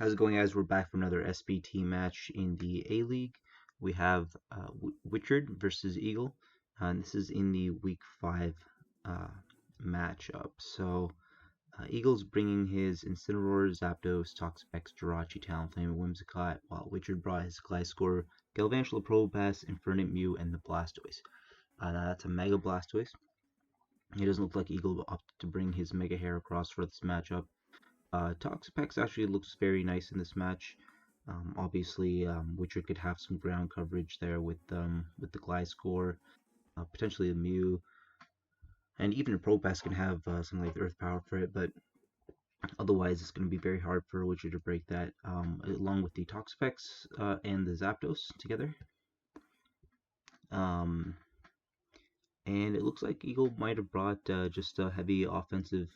How's it going, guys? We're back for another SBT match in the A-League. We have Wichard versus Eagle, and this is in the Week 5 matchup. So, Eagle's bringing his Incineroar, Zapdos, Toxapex, Jirachi, Talonflame, and Whimsicott, while Wichard brought his Gliscor, Galvantula, Probopass, Infernape, Mew, and the Blastoise. Now that's a Mega Blastoise. It doesn't look like Eagle opted to bring his Mega Hair across for this matchup. Toxapex actually looks very nice in this match. Obviously, Wichard could have some ground coverage there with the Gliscor, potentially the Mew, and even a Probopass can have something like Earth Power for it, but otherwise it's going to be very hard for Wichard to break that, along with the Toxapex and the Zapdos together. And it looks like Eagle might have brought just a heavy offensive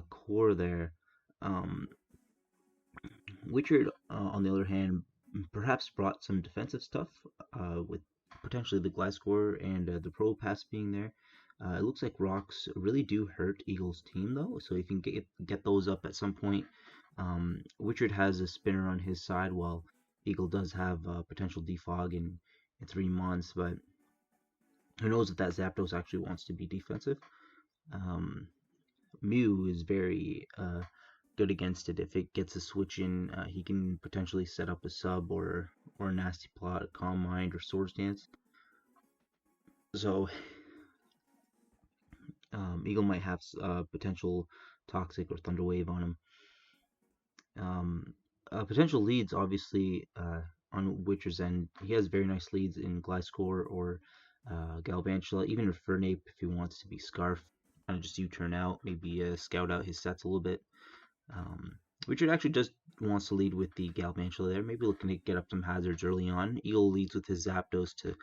core there. Wichard, on the other hand, perhaps brought some defensive stuff with potentially the Gliscor and the Probopass being there. It looks like rocks really do hurt Eagle's team, though, so if you can get those up at some point. Wichard has a spinner on his side, while Eagle does have potential defog in 3 months, but who knows if that Zapdos actually wants to be defensive. Mew is very good against it. If it gets a switch in, he can potentially set up a sub or a nasty plot, Calm Mind, or Swords Dance. So Eagle might have potential Toxic or Thunder Wave on him. Potential leads, obviously, on Wichard's end. He has very nice leads in Gliscor or Galvantula, even Infernape if he wants to be Scarf. Kind of just U-turn out, maybe scout out his sets a little bit. Wichard actually just wants to lead with the Galvantula there, maybe looking to get up some hazards early on. Eagle leads with his Zapdos to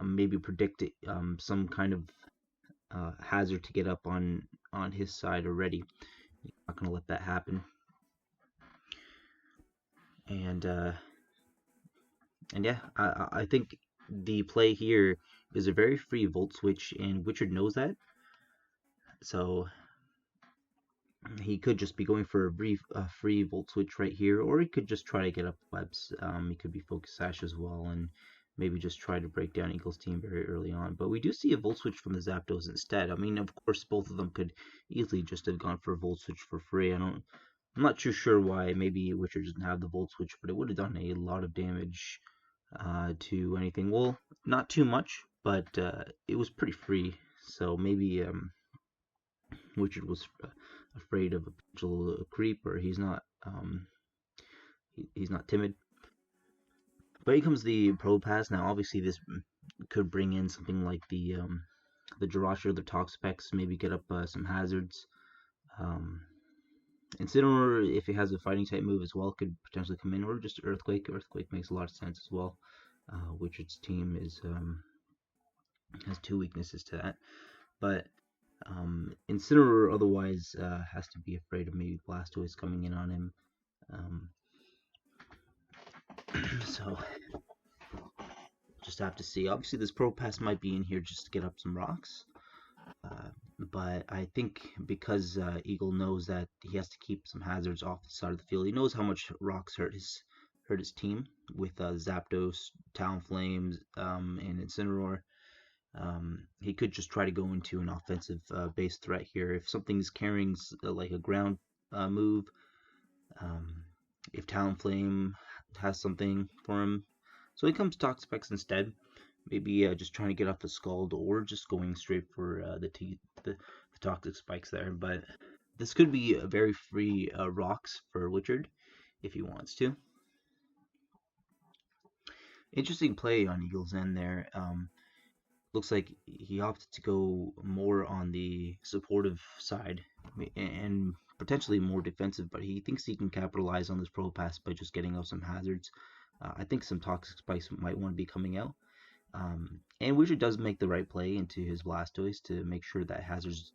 maybe predict some kind of hazard to get up on his side already. Not going to let that happen. And yeah, I think the play here is a very free Volt Switch, and Wichard knows that. So he could just be going for a free Volt Switch right here, or he could just try to get up webs. He could be Focus Sash as well, and maybe just try to break down Eagle's team very early on. But we do see a Volt Switch from the Zapdos instead. I mean, of course, both of them could easily just have gone for a Volt Switch for free. I'm not too sure why. Maybe Wichard doesn't have the Volt Switch, but it would have done a lot of damage to anything. Well, not too much, but it was pretty free. So maybe Wichard was afraid of a potential creep, or he's not timid. But here comes the Probopass. Now, obviously, this could bring in something like the Jirachi or the Toxapex, maybe get up some hazards. Incineroar, if it has a fighting type move as well, could potentially come in, or just Earthquake. Earthquake makes a lot of sense as well. Wichard's team has 2 weaknesses to that, but Incineroar otherwise has to be afraid of maybe Blastoise coming in on him. So just have to see. Obviously, this Probopass might be in here just to get up some rocks. But I think because Eagle knows that he has to keep some hazards off the side of the field, he knows how much rocks hurt his team with Zapdos, Talonflames, and Incineroar. He could just try to go into an offensive base threat here. If something's carrying like a ground move, if Talonflame has something for him. So he comes Toxapex instead. Maybe just trying to get off the Scald, or just going straight for the Toxic Spikes there. But this could be a very free rocks for Wichard if he wants to. Interesting play on Eagle's end there. Looks like he opted to go more on the supportive side and potentially more defensive, but he thinks he can capitalize on this Probopass by just getting out some hazards. I think some Toxic Spikes might want to be coming out. And Wichard does make the right play into his Blastoise to make sure that hazards,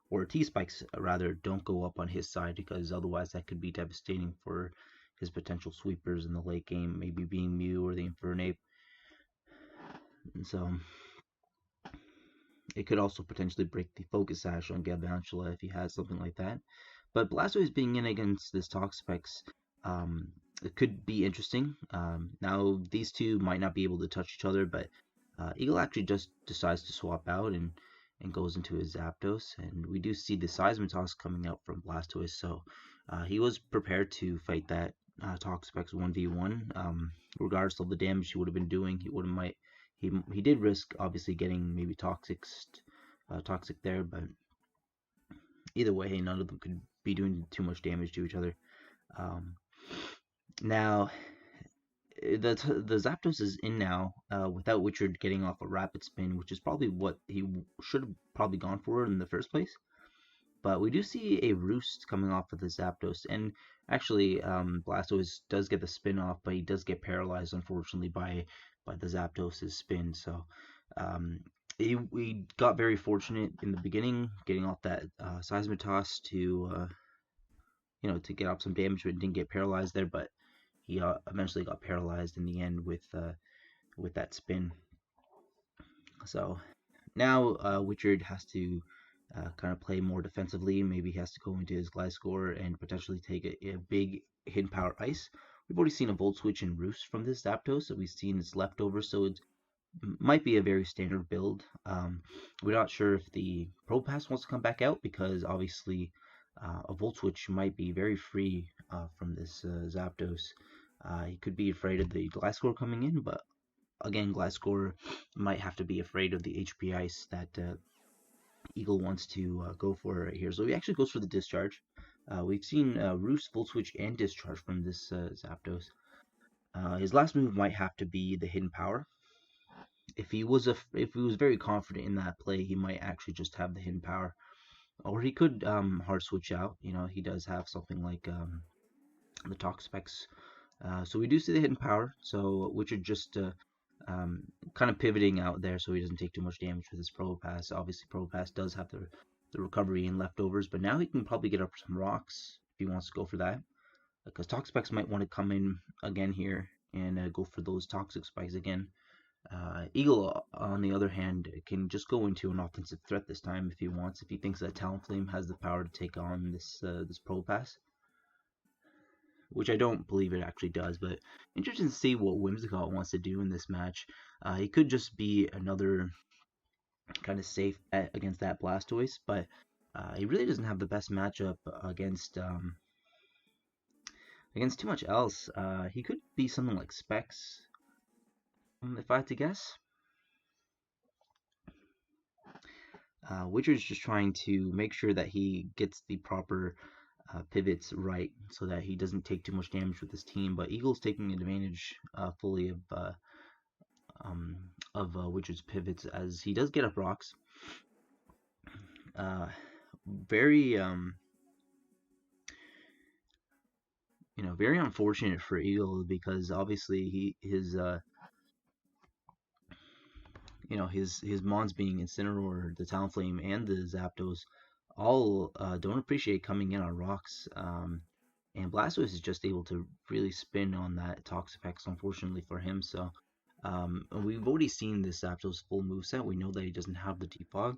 or T-Spikes rather, don't go up on his side, because otherwise that could be devastating for his potential sweepers in the late game, maybe being Mew or the Infernape. And so it could also potentially break the Focus Sash on Galvantula if he has something like that. But Blastoise being in against this Toxapex, it could be interesting. Now these two might not be able to touch each other, but Eagle actually just decides to swap out and goes into his Zapdos, and we do see the Seismitoss coming out from Blastoise, so he was prepared to fight that Toxapex 1v1. Regardless of the damage he would have been doing, he did risk obviously getting maybe toxic there, but either way, none of them could be doing too much damage to each other. Now, the Zapdos is in now without Wichard getting off a rapid spin, which is probably what he should have probably gone for in the first place. But we do see a Roost coming off of the Zapdos, and actually Blastoise does get the spin off, but he does get paralyzed unfortunately by the Zapdos' spin. So we got very fortunate in the beginning, getting off that Seismitoss to to get off some damage, but didn't get paralyzed there. But he eventually got paralyzed in the end with that spin. So now Wichard has to kind of play more defensively. Maybe he has to go into his Gliscor and potentially take a big hidden power ice. We've already seen a Volt Switch and Roost from this Zapdos, so we've seen its leftovers, so it might be a very standard build. We're not sure if the Probopass wants to come back out, because obviously a Volt Switch might be very free from this Zapdos. He could be afraid of the Gliscor coming in, but again, Gliscor might have to be afraid of the HP Ice that Eagle wants to go for right here. So he actually goes for the Discharge. We've seen Roost, Volt Switch, and Discharge from this Zapdos. His last move might have to be the Hidden Power. If he was very confident in that play, he might actually just have the Hidden Power, or he could hard switch out. He does have something like the Toxapex. So we do see the Hidden Power. So Wichard just kind of pivoting out there so he doesn't take too much damage with his Probopass. Obviously, Probopass does have the recovery and leftovers, but now he can probably get up some rocks if he wants to go for that, because Toxapex might want to come in again here and go for those Toxic Spikes again. Eagle, on the other hand, can just go into an offensive threat this time if he wants, if he thinks that Talonflame has the power to take on this Probopass, which I don't believe it actually does, but interesting to see what Whimsicott wants to do in this match. He could just be another kind of safe bet against that Blastoise, but he really doesn't have the best matchup against too much else. He could be something like Specs, if I had to guess. Wichard's just trying to make sure that he gets the proper pivots right so that he doesn't take too much damage with his team, but Eagle's taking advantage fully of Wichard's pivots, as he does get up rocks. Very very unfortunate for Eagle, because obviously his Mons being Incineroar, the Talonflame, and the Zapdos all don't appreciate coming in on rocks. And Blastoise is just able to really spin on that Toxapex, unfortunately for him. So we've already seen this Zapdos full moveset. We know that he doesn't have the Defog.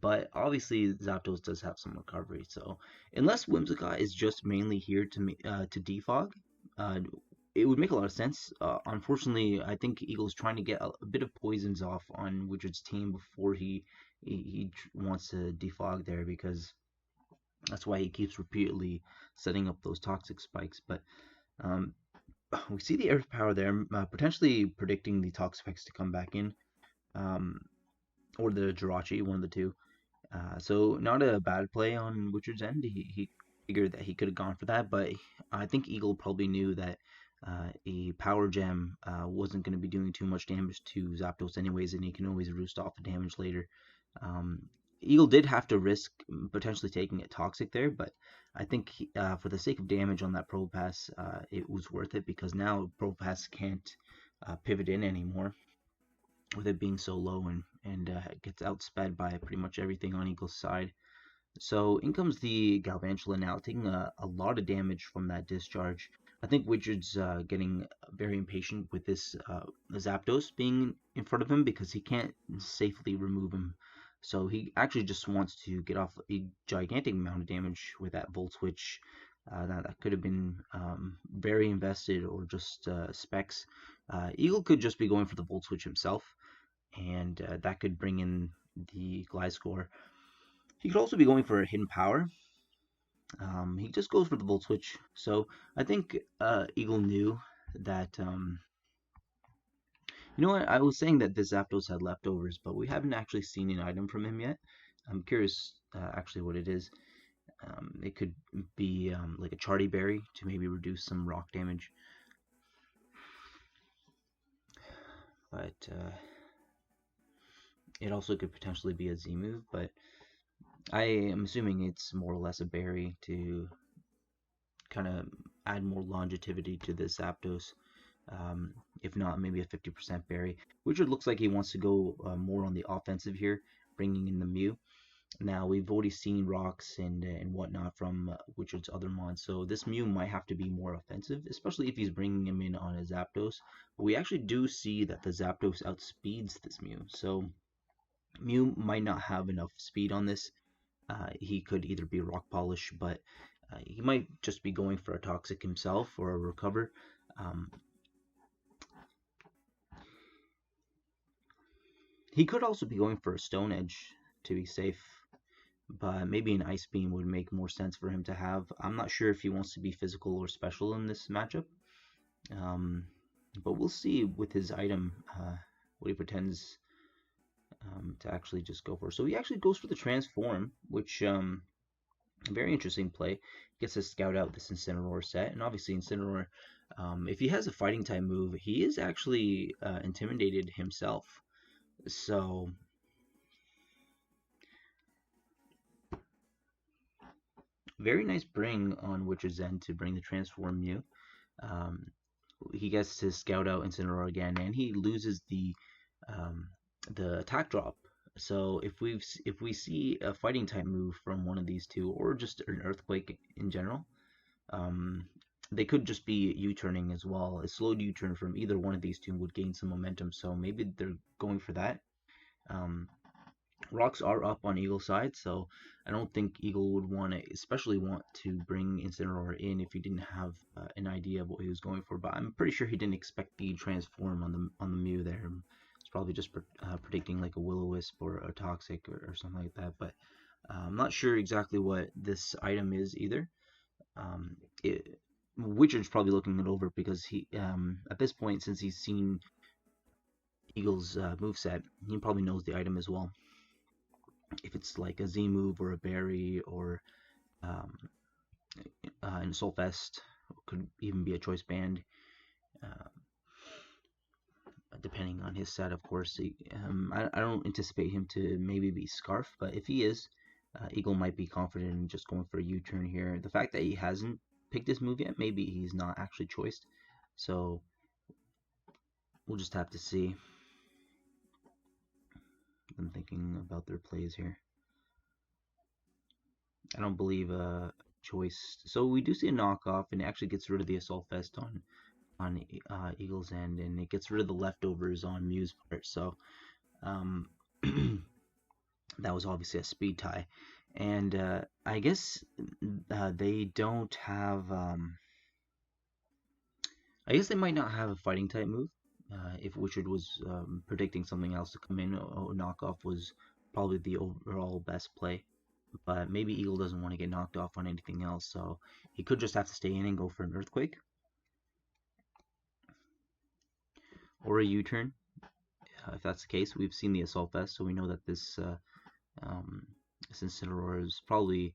But obviously Zapdos does have some recovery. So unless Whimsicott is just mainly here to defog, it would make a lot of sense. Unfortunately, I think Eagle's trying to get a bit of poisons off on Wichard's team before he wants to defog there, because that's why he keeps repeatedly setting up those Toxic Spikes. But we see the Earth Power there, potentially predicting the Toxapex to come back in, or the Jirachi, one of the two. So not a bad play on Wichard's end. He figured that he could have gone for that, but I think Eagle probably knew that a Power Gem wasn't going to be doing too much damage to Zapdos anyways, and he can always roost off the damage later. Eagle did have to risk potentially taking it Toxic there, but I think for the sake of damage on that Probopass, it was worth it, because now Probopass can't pivot in anymore with it being so low, and gets outsped by pretty much everything on Eagle's side. So in comes the Galvantula now, taking a lot of damage from that Discharge. I think Wichard's getting very impatient with this Zapdos being in front of him, because he can't safely remove him So he actually just wants to get off a gigantic amount of damage with that Volt Switch. That could have been very invested or just specs. Eagle could just be going for the Volt Switch himself, and that could bring in the Glide Score. He could also be going for a Hidden Power. He just goes for the Volt Switch. So I think Eagle knew that. You know what? I was saying that the Zapdos had leftovers, but we haven't actually seen an item from him yet. I'm curious actually what it is. It could be like a Charty Berry to maybe reduce some rock damage. But it also could potentially be a Z move, but I am assuming it's more or less a berry to kind of add more longevity to this Zapdos. If not, maybe a 50% berry. Wichard looks like he wants to go more on the offensive here, bringing in the Mew. Now, we've already seen rocks and whatnot from Wichard's other mons, so this Mew might have to be more offensive, especially if he's bringing him in on a Zapdos. But we actually do see that the Zapdos outspeeds this Mew, so Mew might not have enough speed on this. He could either be Rock Polish, but he might just be going for a Toxic himself or a Recover. He could also be going for a Stone Edge to be safe, but maybe an Ice Beam would make more sense for him to have. I'm not sure if he wants to be physical or special in this matchup, but we'll see with his item what he pretends to actually just go for. So he actually goes for the Transform, which a very interesting play. Gets to scout out this Incineroar set, and obviously Incineroar, if he has a Fighting type move, he is actually intimidated himself. So very nice bring on Witcher's End to bring the Transform Mew. He gets to scout out Incineroar again, and he loses the attack drop. So if we see a Fighting type move from one of these two, or just an Earthquake in general, they could just be U-turning as well. A slowed U-turn from either one of these two would gain some momentum, so maybe they're going for that. Rocks are up on Eagle's side, so I don't think Eagle would especially want to bring Incineroar in if he didn't have an idea of what he was going for. But I'm pretty sure he didn't expect the Transform on the Mew there. It's probably just predicting like a Will-O-Wisp or a Toxic or something like that. But I'm not sure exactly what this item is either. Witcher's probably looking it over because he at this point, since he's seen Eagle's moveset, he probably knows the item as well. If it's like a Z move or a berry or an Assault Vest, could even be a choice band, depending on his set, of course. I don't anticipate him to maybe be Scarf, but if he is, Eagle might be confident in just going for a U-turn here. The fact that he hasn't picked this move yet, maybe he's not actually choiced, so we'll just have to see. I'm thinking about their plays here. I don't believe choice. So we do see a knockoff, and it actually gets rid of the Assault Vest on Eagle's end, and it gets rid of the leftovers on Mew's part. So that was obviously a speed tie, and I guess they don't have. I guess they might not have a Fighting type move. If Wichard was predicting something else to come in, knockoff was probably the overall best play. But maybe Eagle doesn't want to get knocked off on anything else, so he could just have to stay in and go for an Earthquake. Or a U-turn. If that's the case, we've seen the Assault Vest, so we know that this Incineroar is probably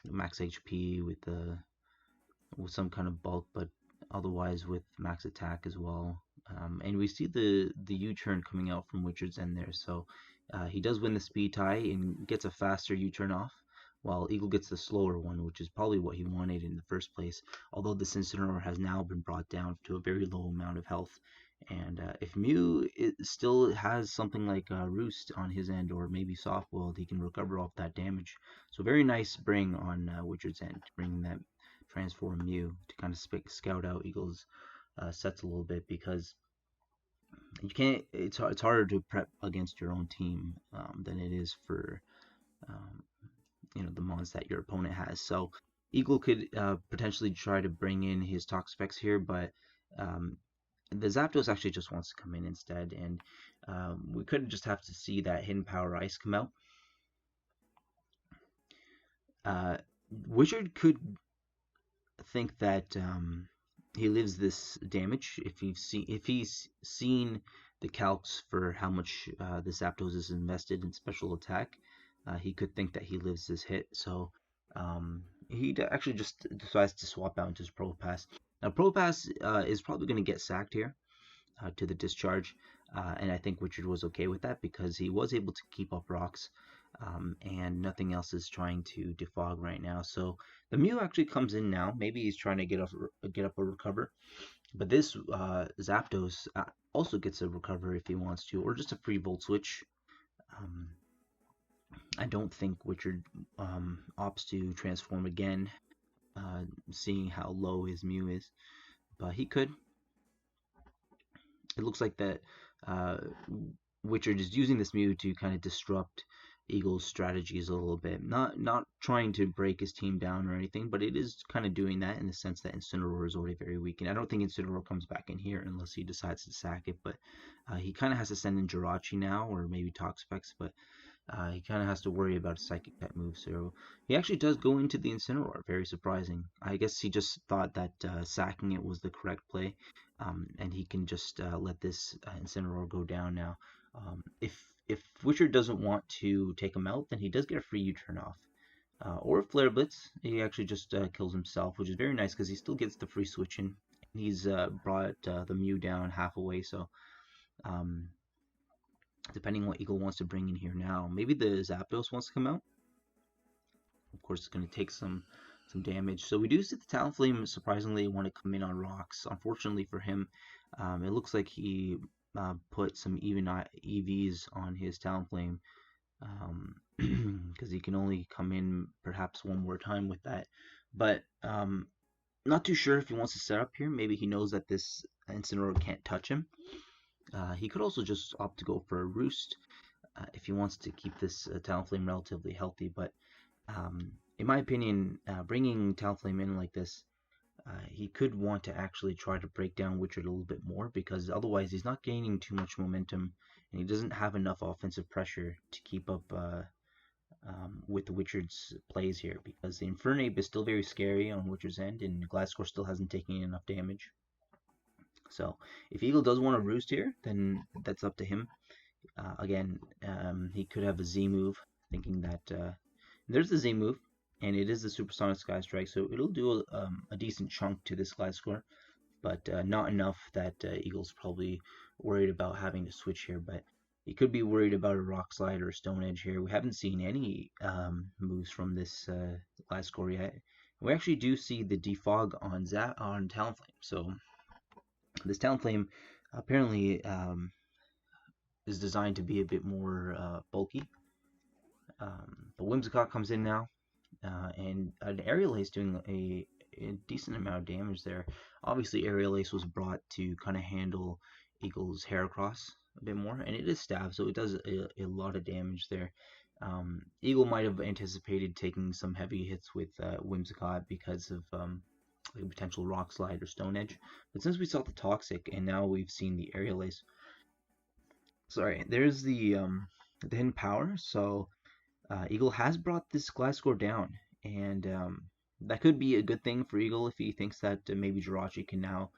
max HP with some kind of bulk, but otherwise with max attack as well. And we see the U-turn coming out from Wichard's End there, so he does win the speed tie and gets a faster U-turn off, while Eagle gets the slower one, which is probably what he wanted in the first place, although this Incineroar has now been brought down to a very low amount of health. And if Mew still has something like Roost on his end, or maybe Soft World, he can recover off that damage. So very nice bring on Wichard's End, bringing that Transform Mew to kind of scout out Eagle's sets a little bit, because You can't. It's harder to prep against your own team than it is for um, the mons that your opponent has. So Eagle could potentially try to bring in his Toxapex here, but um, the Zapdos actually just wants to come in instead, and we could just have to see that Hidden Power Ice come out. Uh, Wizard could think that he lives this damage if he's seen the calcs for how much the Zapdos is invested in special attack. He could think that he lives this hit, so he actually just decides to swap out into his Propass. Now Propass is probably going to get sacked here to the discharge, and I think Richard was okay with that because he was able to keep up rocks, and nothing else is trying to defog right now. So the Mew actually comes in now. Maybe he's trying to get up a recover, but this Zapdos also gets a recover if he wants to, or just a free Volt Switch. Um, I don't think Richard opts to transform again, seeing how low his Mew is, but he could. It looks like that uh, Wichard is using this Mew to kind of disrupt Eagle's strategies a little bit. Not trying to break his team down or anything, but it is kind of doing that in the sense that Incineroar is already very weak. And I don't think Incineroar comes back in here unless he decides to sack it. But he kind of has to send in Jirachi now, or maybe Toxapex. But he kind of has to worry about a psychic type move, so he actually does go into the Incineroar. Very surprising. I guess he just thought that sacking it was the correct play, and he can just let this Incineroar go down now. If Witcher doesn't want to take him out, then he does get a free U-turn off. Or Flare Blitz, he actually just kills himself, which is very nice because he still gets the free switch in. He's brought the Mew down half away, so um, depending what Eagle wants to bring in here now. Maybe the Zapdos wants to come out. Of course, it's going to take some damage. So we do see the Talonflame surprisingly want to come in on rocks. Unfortunately for him, it looks like he put some even EVs on his Talonflame because he can only come in perhaps one more time with that. But not too sure if he wants to set up here. Maybe he knows that this Incineroar can't touch him. He could also just opt to go for a Roost if he wants to keep this Talonflame relatively healthy. But in my opinion, bringing Talonflame in like this, he could want to actually try to break down Wichard a little bit more because otherwise he's not gaining too much momentum and he doesn't have enough offensive pressure to keep up with Wichard's plays here because the Infernape is still very scary on Wichard's end and Gliscor still hasn't taken enough damage. So if Eagle does want to Roost here, then that's up to him. Again, he could have a Z move, thinking that there's the Z move, and it is the Supersonic Sky Strike, so it'll do a decent chunk to this Gliscor, but not enough that Eagle's probably worried about having to switch here, but he could be worried about a Rock Slide or a Stone Edge here. We haven't seen any moves from this Gliscor yet. We actually do see the defog on Talonflame, so this Talonflame apparently is designed to be a bit more bulky. The Whimsicott comes in now, and an Aerial Ace doing a decent amount of damage there. Obviously, Aerial Ace was brought to kind of handle Eagle's Heracross a bit more, and it is stab, so it does a lot of damage there. Eagle might have anticipated taking some heavy hits with Whimsicott because of a potential Rock Slide or Stone Edge, but since we saw the Toxic and now we've seen the Aerial Ace, sorry, there's the Hidden Power, so Eagle has brought this Gliscor down, and that could be a good thing for Eagle if he thinks that maybe Jirachi can now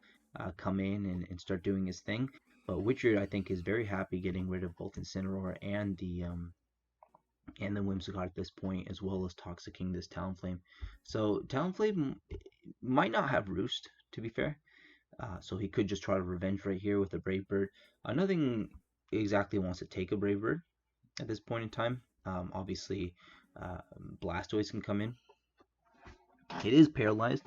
come in and start doing his thing. But Wichard, I think, is very happy getting rid of both Incineroar and the Whimsicott at this point, as well as Toxicking this Talonflame. So Talonflame might not have Roost, to be fair. So he could just try to revenge right here with a Brave Bird. Nothing exactly wants to take a Brave Bird at this point in time. Obviously, Blastoise can come in. It is paralyzed.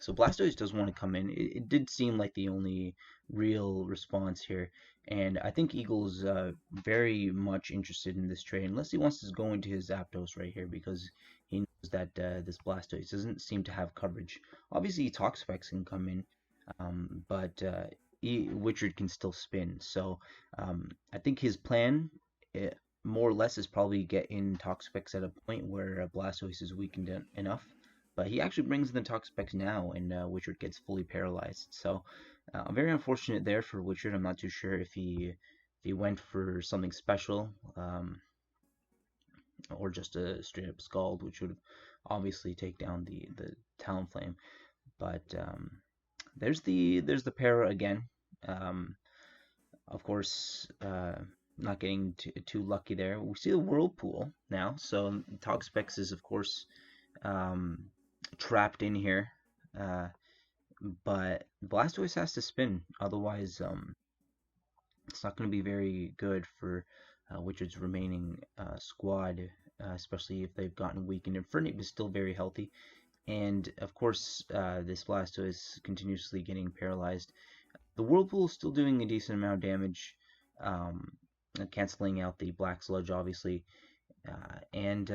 So Blastoise does want to come in. It did seem like the only real response here. And I think Eagle's very much interested in this trade, unless he wants to go into his Zapdos right here, because he knows that this Blastoise doesn't seem to have coverage. Obviously, Toxapex can come in, but Wichard can still spin. So I think his plan, more or less, is probably get in Toxapex at a point where Blastoise is weakened enough. But he actually brings in the Toxapex now, and Wichard gets fully paralyzed. So very unfortunate there for Wichard. I'm not too sure if he went for something special, or just a straight up Scald, which would obviously take down the Talonflame. But there's the para again. Of course, not getting too lucky there. We see the Whirlpool now, so Toxapex is of course trapped in here. But Blastoise has to spin, otherwise it's not going to be very good for Wichard's remaining squad, especially if they've gotten weakened. Infernape is still very healthy, and of course this Blastoise continuously getting paralyzed. The Whirlpool is still doing a decent amount of damage, canceling out the Black Sludge, obviously, and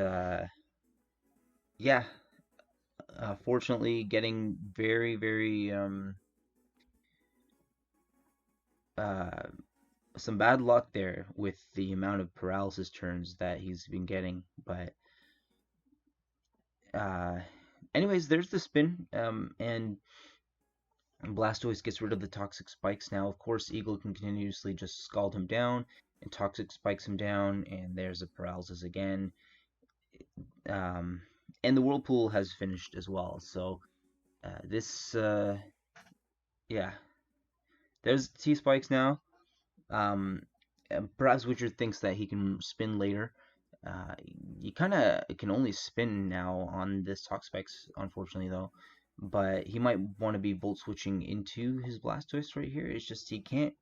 yeah, fortunately getting very some bad luck there with the amount of paralysis turns that he's been getting. But anyways, there's the spin, and Blastoise gets rid of the Toxic Spikes. Now, of course, Eagle can continuously just Scald him down, and Toxic Spikes him down, and there's a paralysis again. And the Whirlpool has finished as well. So this, yeah, there's T-Spikes now. Perhaps Wichard thinks that he can spin later. You kind of can only spin now on this Toxapex, unfortunately, though. But he might want to be Volt Switching into his Blastoise right here. It's just he can't.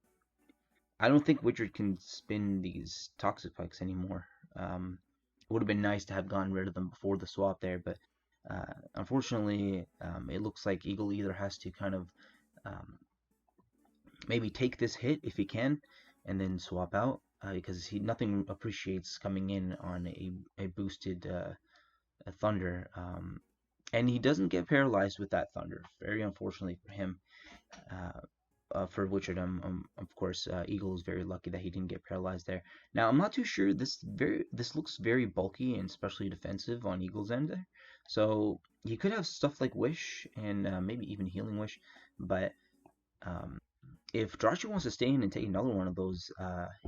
I don't think Wichard can spin these Toxapex anymore. It would have been nice to have gotten rid of them before the swap there, but unfortunately, it looks like Eagle either has to kind of maybe take this hit if he can, and then swap out, because nothing appreciates coming in on a boosted Thunder, and he doesn't get paralyzed with that Thunder. Very unfortunately for him. For Wichard, of course, Eagle is very lucky that he didn't get paralyzed there. Now, I'm not too sure. This looks very bulky and especially defensive on Eagle's end there. So he could have stuff like Wish and maybe even Healing Wish. But if Jirachi wants to stay in and take another one of those,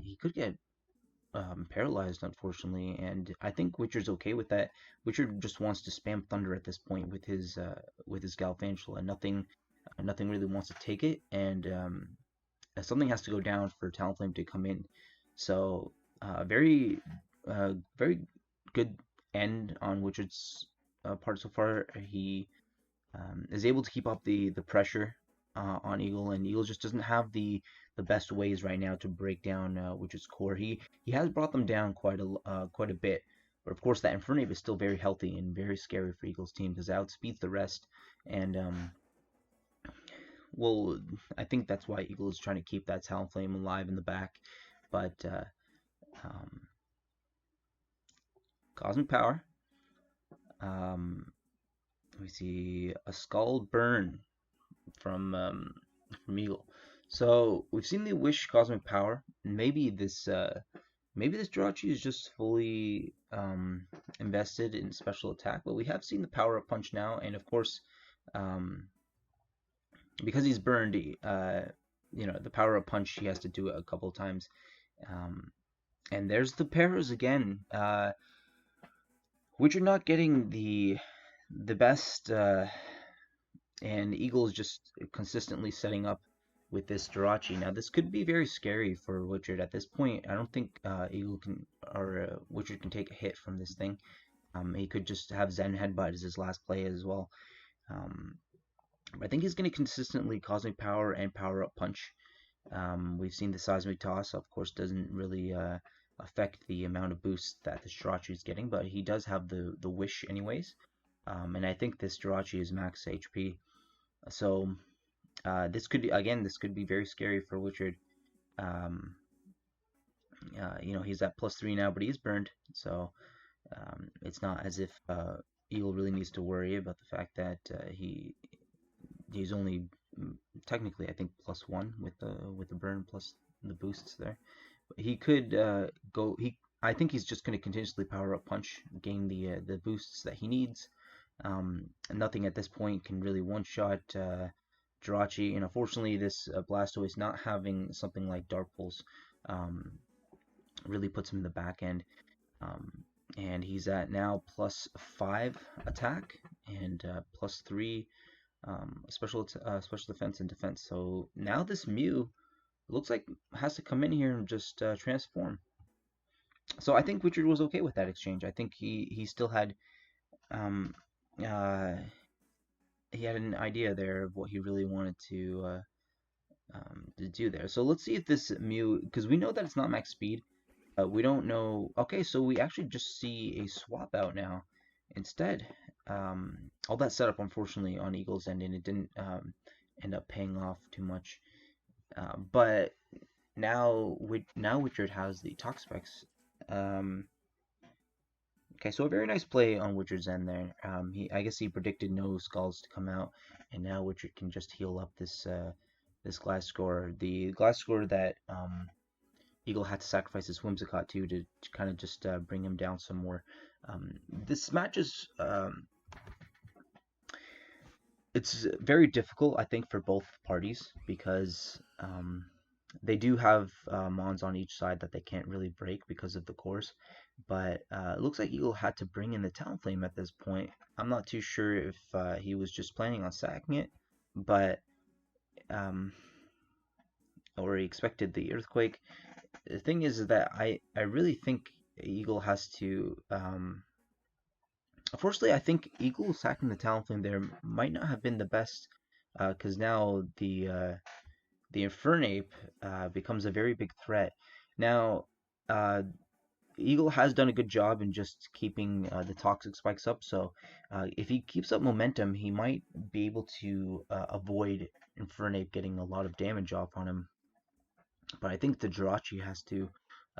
he could get paralyzed, unfortunately. And I think Wichard's okay with that. Wichard just wants to spam Thunder at this point with his Galvantula. Nothing really wants to take it, and something has to go down for Talonflame to come in. So very good end on Wichard's part so far. He is able to keep up the pressure on Eagle, and Eagle just doesn't have the best ways right now to break down Wichard's core. He has brought them down quite a bit, but of course that Infernape is still very healthy and very scary for Eagle's team because it outspeeds the rest. And well, I think that's why Eagle is trying to keep that Talonflame alive in the back. But Cosmic Power. We see a Skull Burn from Eagle. So we've seen the Wish Cosmic Power. Maybe this Jirachi is just fully invested in special attack. But we have seen the Power Up Punch now, and of course, because he's burned, the Power Up Punch, he has to do it a couple of times. And there's the paras again. Which are not getting the best, and Eagle is just consistently setting up with this Jirachi. Now this could be very scary for Wichard at this point. I don't think Eagle can, or Wichard can take a hit from this thing. He could just have Zen Headbutt as his last play as well. I think he's going to consistently Cosmic Power and Power Up Punch. We've seen the Seismic Toss, of course, doesn't really affect the amount of boost that this Jirachi is getting, but he does have the Wish anyways. And I think this Jirachi is max HP. So this could be, again, this could be very scary for Wichard. Um, he's at +3 now, but he's burned, so it's not as if Eagle really needs to worry about the fact that he's only technically, I think, +1 with the burn plus the boosts there. He could go. I think he's just going to continuously power up punch, gain the boosts that he needs. Nothing at this point can really one shot Jirachi, and unfortunately, this Blastoise not having something like Dark Pulse um, really puts him in the back end. Um, and he's at now +5 attack and +3 special defense and defense. So now this Mew looks like has to come in here and just transform. So I think Richard was okay with that exchange. I think he still had um, uh, he had an idea there of what he really wanted to do there. So let's see if this Mew, because we know that it's not max speed. We don't know. Okay, so we actually just see a swap out now instead. All that setup, unfortunately, on Eagles end, and it didn't end up paying off too much. But now, Wichard has the Toxapex. Okay, so a very nice play on Wichard's end there. I guess he predicted no Skulls to come out, and now Wichard can just heal up this Gliscor. The Gliscor that Eagle had to sacrifice his Whimsicott to kind of just bring him down some more. This match is it's very difficult, I think, for both parties because they do have mons on each side that they can't really break because of the course. But it looks like Eagle had to bring in the Talonflame at this point. I'm not too sure if he was just planning on sacking it, but um, or he expected the Earthquake. The thing is that I really think Eagle has to. Unfortunately, I think Eagle sacking the Talonflame there might not have been the best, because now the Infernape becomes a very big threat. Now, uh, Eagle has done a good job in just keeping the toxic spikes up. So if he keeps up momentum, he might be able to avoid Infernape getting a lot of damage off on him. But I think the Jirachi has to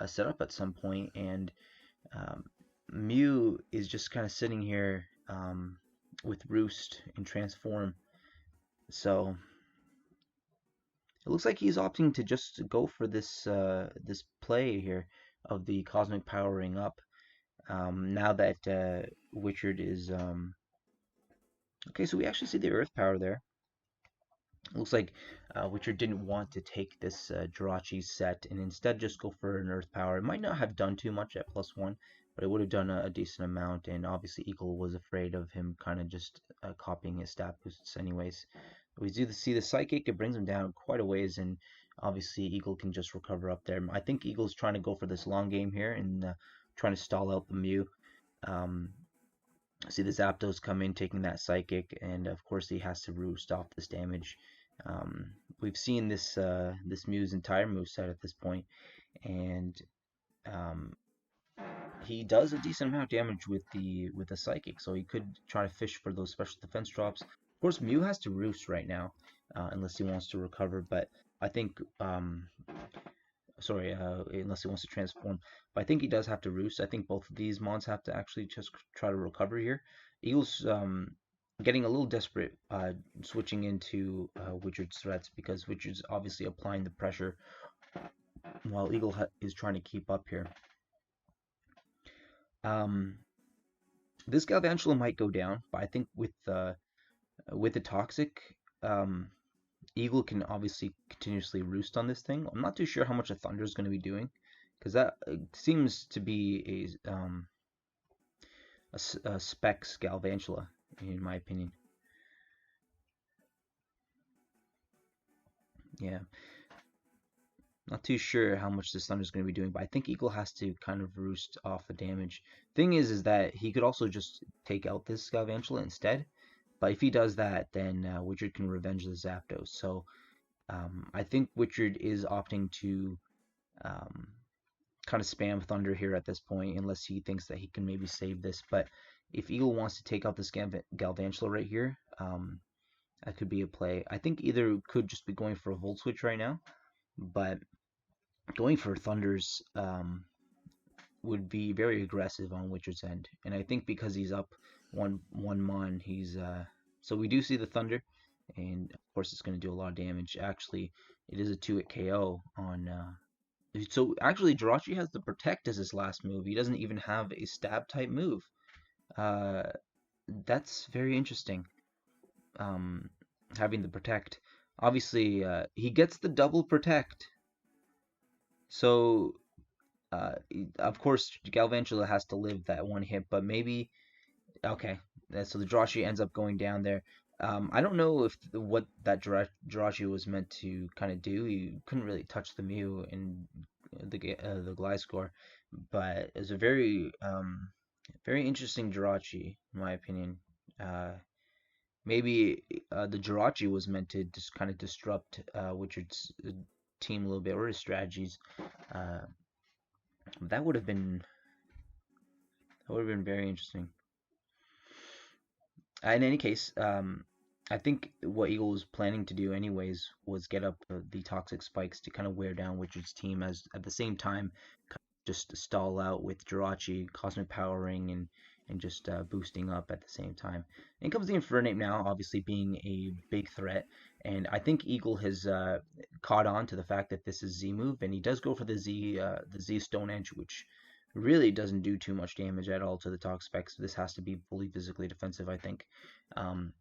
set up at some point, and um, Mew is just kind of sitting here with Roost and Transform. So it looks like he's opting to just go for this play here of the Cosmic Powering Up. Now that Wichard is okay, so we actually see the Earth Power there. It looks like Wichard didn't want to take this Jirachi set and instead just go for an Earth Power. It might not have done too much at +1, but it would have done a decent amount. And obviously, Eagle was afraid of him kind of just copying his stat boosts, anyways. We do see the Psychic; it brings him down quite a ways, and obviously, Eagle can just recover up there. I think Eagle's trying to go for this long game here and trying to stall out the Mew. Um, See the Zapdos come in taking that Psychic, and of course he has to roost off this damage. We've seen this Mew's entire moveset at this point, and um, he does a decent amount of damage with the Psychic, so he could try to fish for those special defense drops. Of course, Mew has to roost right now, unless he wants to recover, but I think sorry, unless he wants to transform. But I think he does have to roost. I think both of these mons have to actually just try to recover here. Eagle's getting a little desperate, switching into Wichard's threats because Wichard's obviously applying the pressure while Eagle is trying to keep up here. This Galvantula might go down, but I think with the Toxic, Eagle can obviously continuously roost on this thing. I'm not too sure how much a Thunder is going to be doing, because that seems to be a Specs Galvantula, in my opinion. Yeah, not too sure how much this Thunder is going to be doing, but I think Eagle has to kind of roost off the damage. Thing is that he could also just take out this Galvantula instead, but if he does that, then Wichard can revenge the Zapdos. So I think Wichard is opting to um, kind of spam Thunder here at this point, unless he thinks that he can maybe save this. But if Eagle wants to take out this Galvantula right here, That could be a play. I think either could just be going for a Volt Switch right now, but going for Thunders would be very aggressive on Wichard's end. And I think because he's up one mon, he's so we do see the Thunder, and of course it's going to do a lot of damage. Actually, it is a 2-hit KO on. So actually, Jirachi has the Protect as his last move. He doesn't even have a stab type move. Uh, that's very interesting. Um, Having the Protect. Obviously, he gets the double Protect. So of course, Galvantula has to live that one hit, but maybe okay. So the Jirachi ends up going down there. I don't know if what that Jirachi was meant to kind of do. He couldn't really touch the Mew in the Gliscor, but it's a very interesting Jirachi in my opinion. Uh, Maybe the Jirachi was meant to just kind of disrupt Wichard's team a little bit or his strategies. Uh, that would have been very interesting. In any case, I think what Eagle was planning to do, anyways, was get up the toxic spikes to kind of wear down Witcher's team, as at the same time, just stall out with Jirachi, Cosmic Powering, and just boosting up at the same time. In comes the Infernape now, obviously being a big threat, and I think Eagle has caught on to the fact that this is Z move, and he does go for the Z Stone Edge, which really doesn't do too much damage at all to the Toxic Spikes. This has to be fully physically defensive, I think. Um,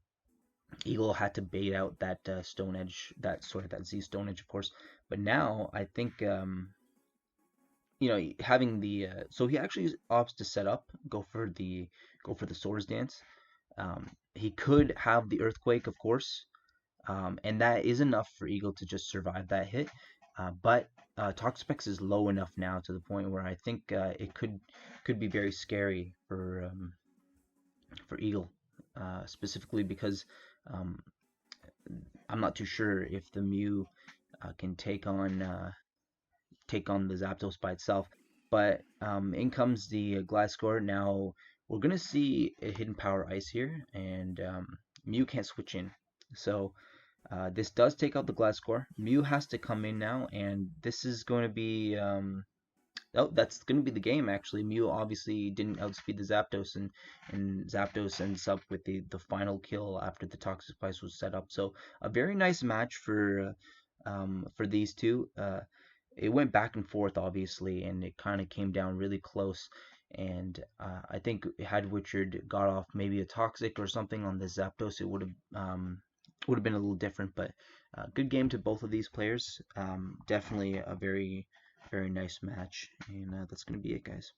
Eagle had to bait out that Stone Edge, that Z Stone Edge, of course. But now I think having the so he actually opts to set up, go for the Swords Dance. He could have the Earthquake, of course, and that is enough for Eagle to just survive that hit. But Toxapex is low enough now to the point where I think it could be very scary for Eagle, specifically because um, I'm not too sure if the Mew can take on the Zapdos by itself. But in comes the Gliscor. Now we're gonna see a hidden power ice here, and Mew can't switch in. So this does take out the Gliscor. Mew has to come in now, and this is going to be oh, that's going to be the game actually. Mew obviously didn't outspeed the Zapdos, and Zapdos ends up with the final kill after the Toxic Spice was set up. So a very nice match for these two. It went back and forth obviously, and it kind of came down really close. And I think had Wichard got off maybe a Toxic or something on the Zapdos, it would have been a little different. But good game to both of these players. Definitely a very nice match, and that's going to be it, guys.